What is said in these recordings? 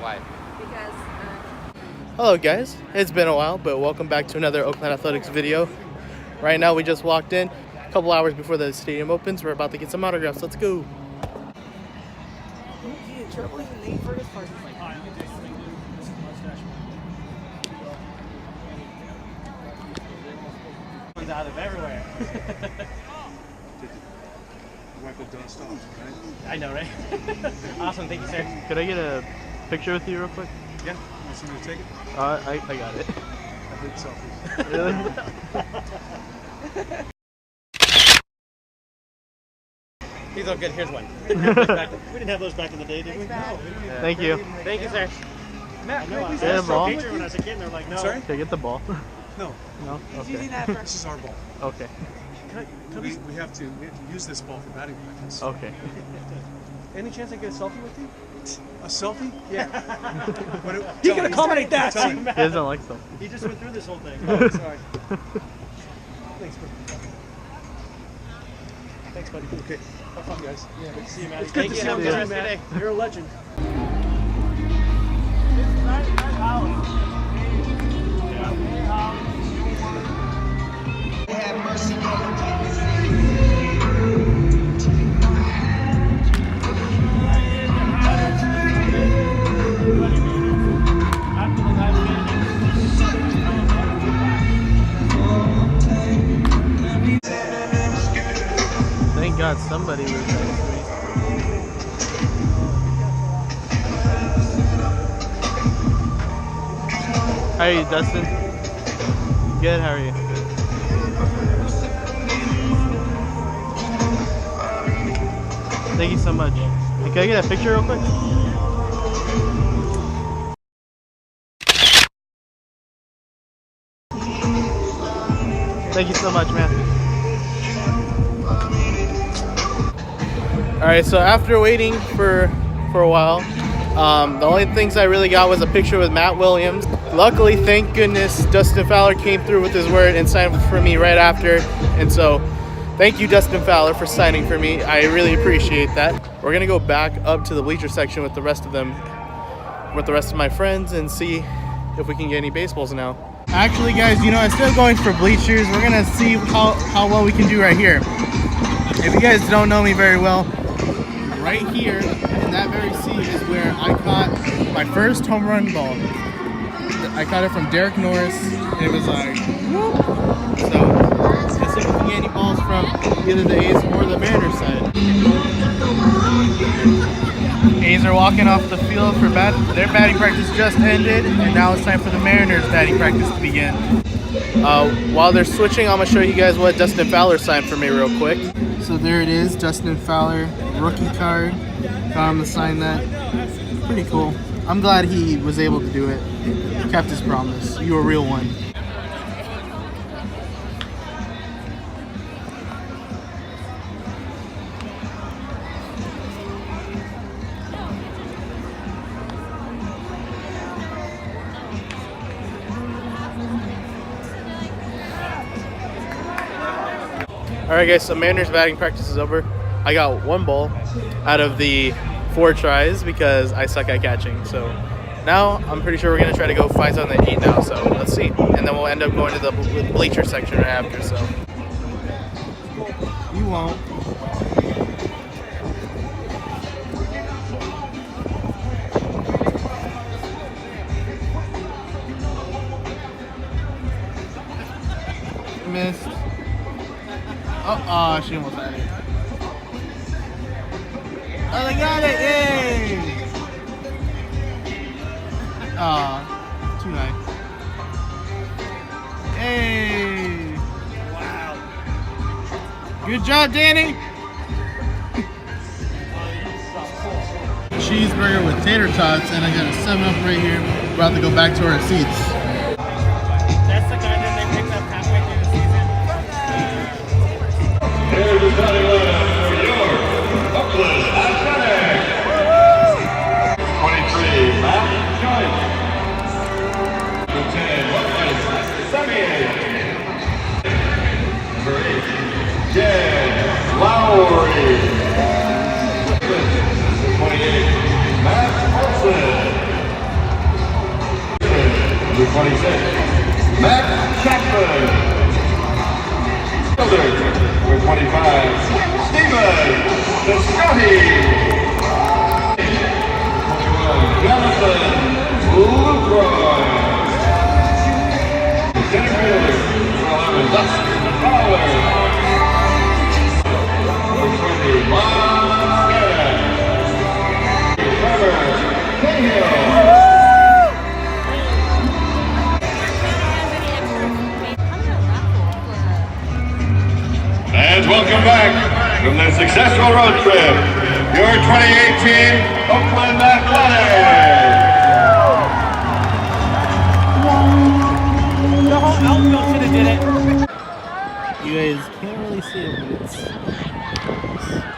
Why? Because Hello guys, it's been a while, but welcome back to another Oakland Athletics video. Right now we just walked in a couple hours before the stadium opens. We're about to get some autographs. Let's go. Out of everywhere. Wipe the dust off, right? I know, right? Awesome, thank you, sir. Could I get a picture with you real quick? Yeah. Want somebody to take it? I got it. I hate selfies. Really? These are good. Here's one. We didn't have those back in the day, did we? No. Yeah. Thank you. Thank you, sir. Matt, I Get a ball. picture when I was a kid, and they're like, no. Sorry? Can I get the ball? No. No? Okay. This is our ball. Okay. We have to use this ball for batting practice. Okay. Any chance I get a selfie with you? A selfie? Yeah. You can accommodate that. Tell me. He doesn't like them. He just went through this whole thing. Oh, sorry. Thanks, buddy. Thanks, buddy. Okay. Have fun, guys. Yeah. Good to see you, Matt. It's good to see you. Have a good rest of your day. You're a legend. Thank God somebody was nice to me. How are you, Dustin? Good, how are you? Thank you so much. Hey, can I get a picture real quick? Thank you so much, man. Alright, so after waiting for a while, the only things I really got was a picture with Matt Williams. Luckily, thank goodness, Dustin Fowler came through with his word and signed for me right after. And so, thank you, Dustin Fowler, for signing for me. I really appreciate that. We're going to go back up to the bleacher section with the rest of them, with the rest of my friends, and see if we can get any baseballs now. Actually, guys, you know, instead of going for bleachers, we're going to see how well we can do right here. If you guys don't know me very well, right here in that very seat is where I caught my first home run ball. I caught it from Derek Norris, and it was like, whoop. So let's see if we can get any balls from either the A's or the Mariners side. A's are walking off the field for their batting practice just ended, and now it's time for the Mariners batting practice to begin. While they're switching, I'm going to show you guys what Dustin Fowler signed for me real quick. So there it is, Dustin Fowler, rookie card. Got him to sign that. Pretty cool. I'm glad he was able to do it. He kept his promise. You a real one. Alright guys, so Mariners batting practice is over. I got one ball out of the 4 tries because I suck at catching. So now I'm pretty sure we're going to try to go find something to eat now. So let's see. And then we'll end up going to the bleacher section right after. So you won't. Missed. Oh, she almost had it. Oh, they got it! Yay! Too high. Hey! Wow. Good job, Danny! Cheeseburger with tater tots, and I got a 7-Up right here. We're about to go back to our seats. That's the guy that they picked up halfway through the season. Here's the starting lineup for your Oakland Athletics. 23, Matt Joyce. Number 10, Sammy. Number 8, Jen Lowry. 28, Matt Olson. road trip, your 2018 Oakland Athletic. The whole outfield should have did it. You guys can't really see it, but it's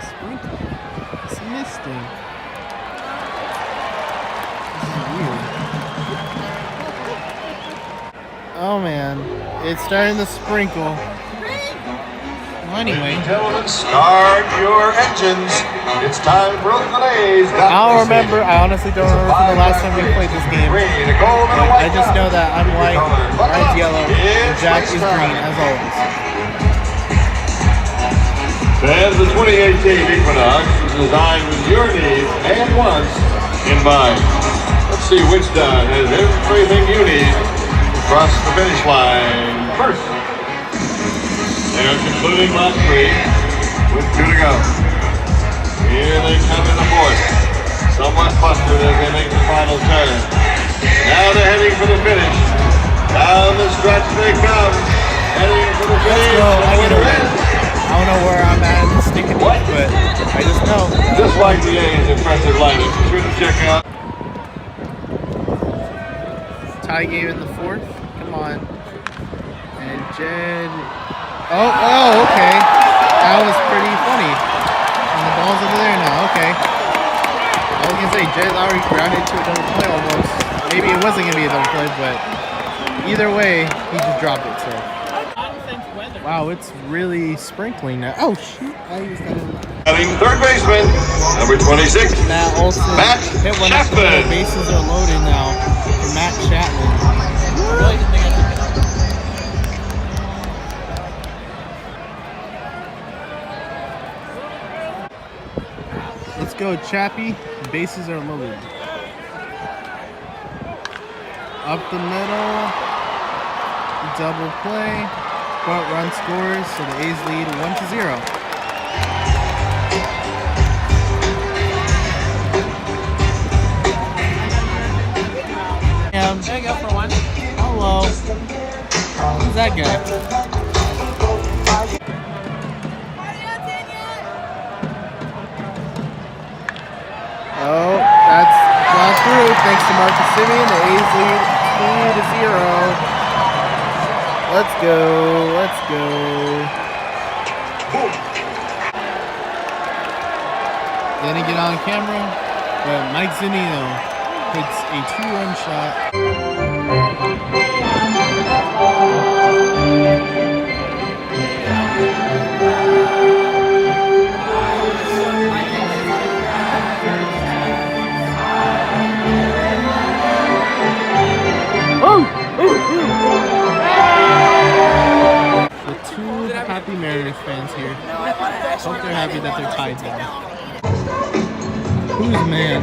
sprinkling. It's misting. This is weird. Oh man, it's starting to sprinkle. Well, anyway. Gentlemen, start your engines. It's time for Oakland A's. I don't remember. I honestly don't remember from the last time we played this game. But I just know that I'm white, Ryan's yellow, and Jack is green, as always. Fans, the 2018 Equinox is designed with your needs and wants in mind. Let's see which done has everything you need to cross the finish line first. They are concluding lap 3 with 2 to go. Here they come in the fourth, somewhat flustered as they make the final turn. Now they're heading for the finish. Down the stretch they come, heading for the finish. Let's go. I don't know where I'm at in the sticking but I just know. Just like the A's impressive lineup, be sure to check out. Tie game in the fourth. Come on. And Jed. Oh, okay. That was pretty funny. And the ball's over there now. Okay. I was gonna say Jed's already grounded to a double play almost. Maybe it wasn't gonna be a double play, but either way, he just dropped it. So. Wow, it's really sprinkling now. Oh shoot! I used that. Third baseman, number 26, Matt Olson. Matt Hit one up the middle. Chapman. Bases are loaded now for Matt Chapman. Let's go, Chappie. Bases are loaded. Up the middle. Double play. Front run scores, so the A's lead 1-0. There you go for one. Hello. Who's that guy? Oh, that's gone through thanks to Marcus Simeon. The A's lead 2-0. Let's go. Let's go. Didn't get on camera, but Mike Zunino hits a 2-run shot. Happy Mariners fans here. Hope they're happy that they're tied now. Who's man?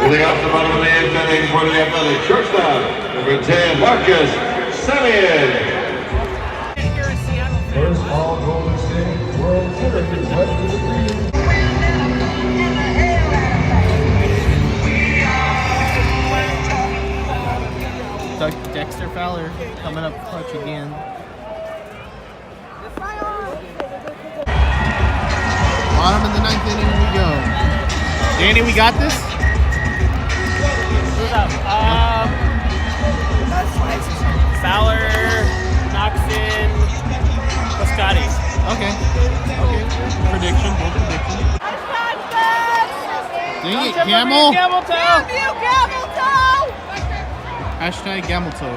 Moving off the bottom of the 8th inning for the Athletic shortstop, number 10, Marcus Simeon. First all Golden State World Series went to the green. Dexter Fowler coming up clutch again. Bottom of the 9th inning we go. Danny, we got this? Who's up? Fowler, Noxon, Piscotti. Okay. Prediction. Bold prediction. Dang it, Gamble. Gamble toe. Hashtag Gamelto.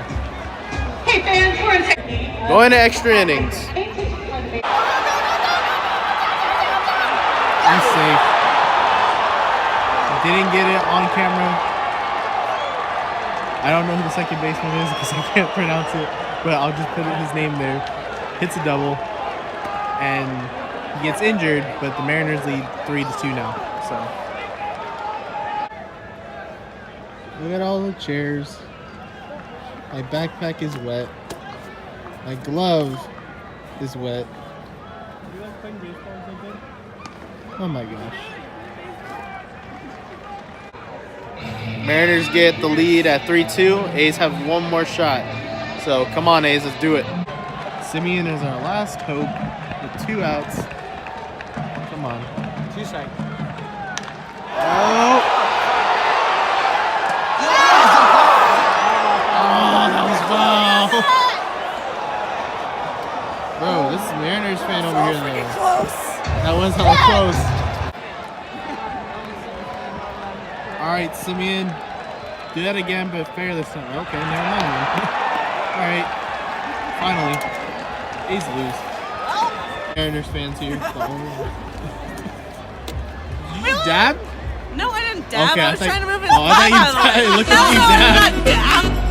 Going to extra innings. He's safe. Didn't get it on camera. I don't know who the second baseman is because I can't pronounce it, but I'll just put his name there. Hits a double, and he gets injured, but the Mariners lead 3-2 now. So look at all the chairs. My backpack is wet. My glove is wet. Oh my gosh. Mariners get the lead at 3-2. A's have one more shot. So come on, A's, let's do it. Simeon is our last hope with 2 outs. Come on. 2 strikes. Oh! Bro, this is Mariners fan over here though. Close. That was hella close. Alright, Simeon. Do that again, but fair this time. Okay, never mind. Alright. Finally. A's lose. Mariners fans here. Did you dab? No, I didn't dab. Okay, I was trying to move his I thought you butt. dabbed. Look No, at you no, dab. I'm not dab.